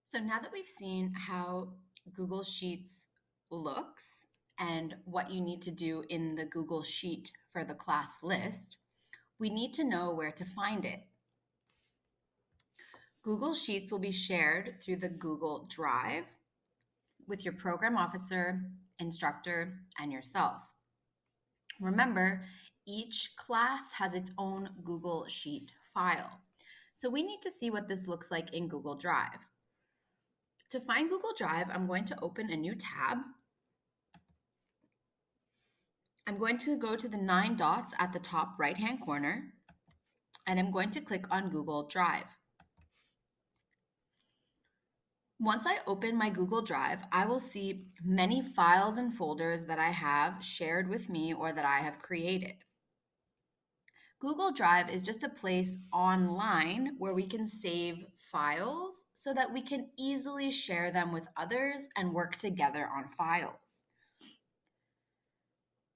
So now that we've seen how Google Sheets looks and what you need to do in the Google Sheet for the class list, we need to know where to find it. Google Sheets will be shared through the Google Drive with your program officer, instructor, and yourself. Remember, each class has its own Google Sheet file. So we need to see what this looks like in Google Drive. To find Google Drive, I'm going to open a new tab. I'm going to go to the 9 dots at the top right-hand corner, and I'm going to click on Google Drive. Once I open my Google Drive, I will see many files and folders that I have shared with me or that I have created. Google Drive is just a place online where we can save files so that we can easily share them with others and work together on files.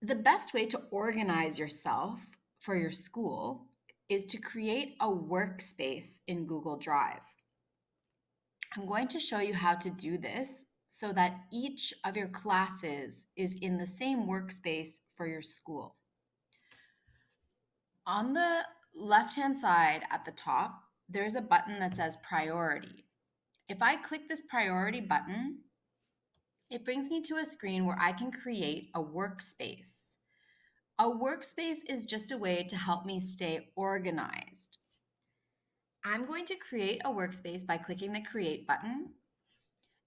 The best way to organize yourself for your school is to create a workspace in Google Drive. I'm going to show you how to do this so that each of your classes is in the same workspace for your school. On the left-hand side at the top, there's a button that says Priority. If I click this Priority button, it brings me to a screen where I can create a workspace. A workspace is just a way to help me stay organized. I'm going to create a workspace by clicking the Create button,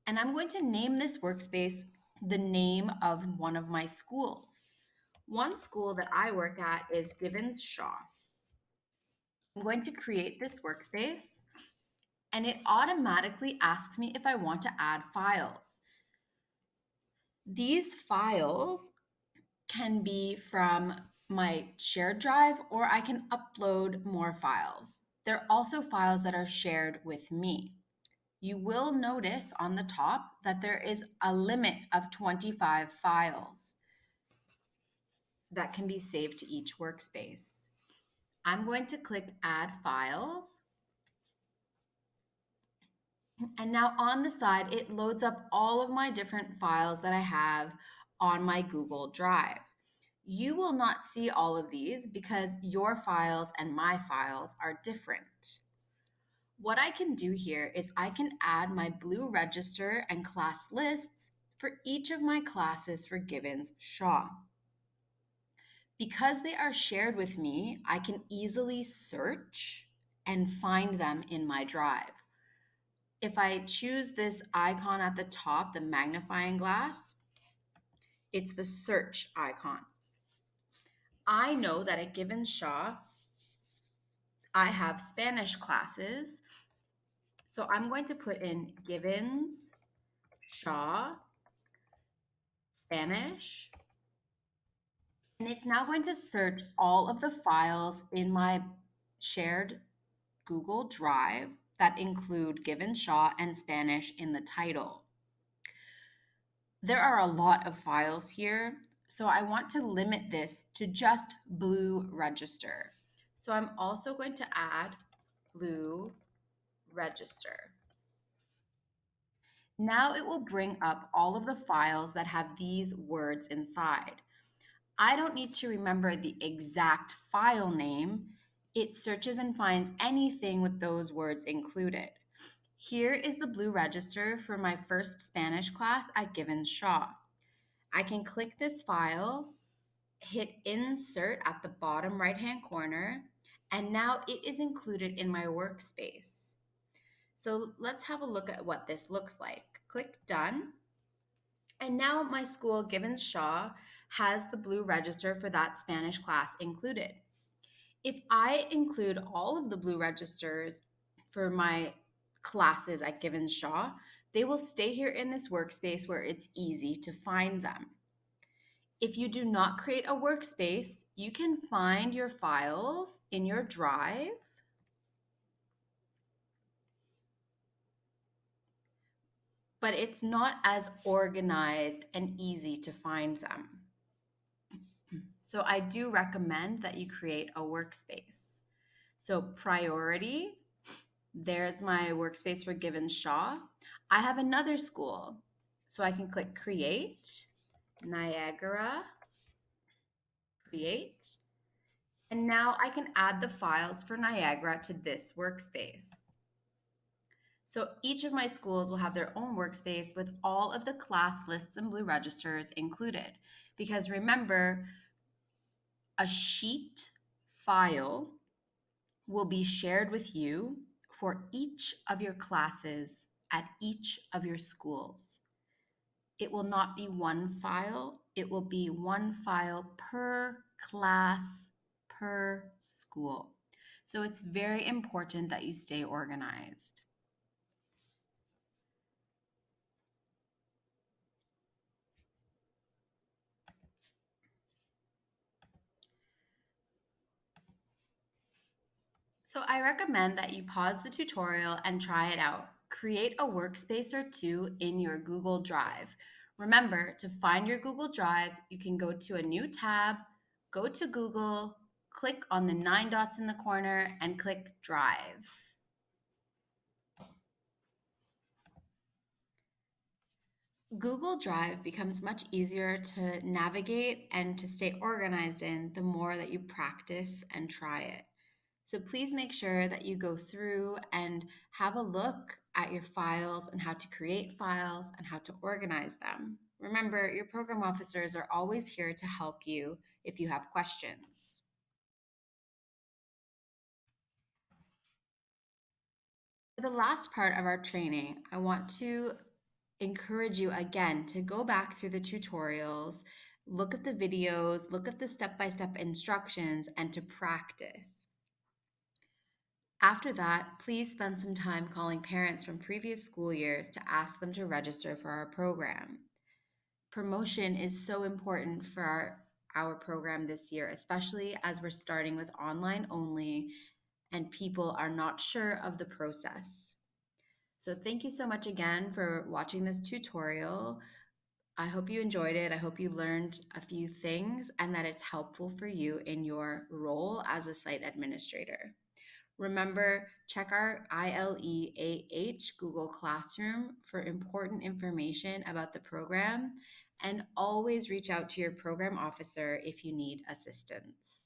and I'm going to name this workspace the name of one of my schools. One school that I work at is Givens Shaw. I'm going to create this workspace, and it automatically asks me if I want to add files. These files can be from my shared drive, or I can upload more files. There are also files that are shared with me. You will notice on the top that there is a limit of 25 files that can be saved to each workspace. I'm going to click Add Files. And now on the side, it loads up all of my different files that I have on my Google Drive. You will not see all of these because your files and my files are different. What I can do here is I can add my blue register and class lists for each of my classes for Givens Shaw. Because they are shared with me, I can easily search and find them in my drive. If I choose this icon at the top, the magnifying glass, it's the search icon. I know that at Givens Shaw, I have Spanish classes. So I'm going to put in Givens Shaw Spanish. And it's now going to search all of the files in my shared Google Drive that include Givens Shaw and Spanish in the title. There are a lot of files here, so I want to limit this to just blue register. So I'm also going to add blue register. Now it will bring up all of the files that have these words inside. I don't need to remember the exact file name. It searches and finds anything with those words included. Here is the blue register for my first Spanish class at Givens Shaw. I can click this file, hit Insert at the bottom right-hand corner, and now it is included in my workspace. So let's have a look at what this looks like. Click Done. And now my school, Givens Shaw, has the blue register for that Spanish class included. If I include all of the blue registers for my classes at Givens Shaw, they will stay here in this workspace where it's easy to find them. If you do not create a workspace, you can find your files in your drive, but it's not as organized and easy to find them. So I do recommend that you create a workspace. So priority, there's my workspace for Givens Shaw. I have another school. So I can click Create, Niagara, Create. And now I can add the files for Niagara to this workspace. So each of my schools will have their own workspace with all of the class lists and Blue registers included. Because remember, a sheet file will be shared with you for each of your classes at each of your schools. It will not be one file, it will be one file per class, per school. So it's very important that you stay organized. So I recommend that you pause the tutorial and try it out. Create a workspace or two in your Google Drive. Remember, to find your Google Drive, you can go to a new tab, go to Google, click on the 9 dots in the corner, and click Drive. Google Drive becomes much easier to navigate and to stay organized in the more that you practice and try it. So please make sure that you go through and have a look at your files and how to create files and how to organize them. Remember, your program officers are always here to help you if you have questions. For the last part of our training, I want to encourage you again to go back through the tutorials, look at the videos, look at the step-by-step instructions, and to practice. After that, please spend some time calling parents from previous school years to ask them to register for our program. Promotion is so important for our program this year, especially as we're starting with online only and people are not sure of the process. So thank you so much again for watching this tutorial. I hope you enjoyed it. I hope you learned a few things and that it's helpful for you in your role as a site administrator. Remember, check our ILEAH Google Classroom for important information about the program and always reach out to your program officer if you need assistance.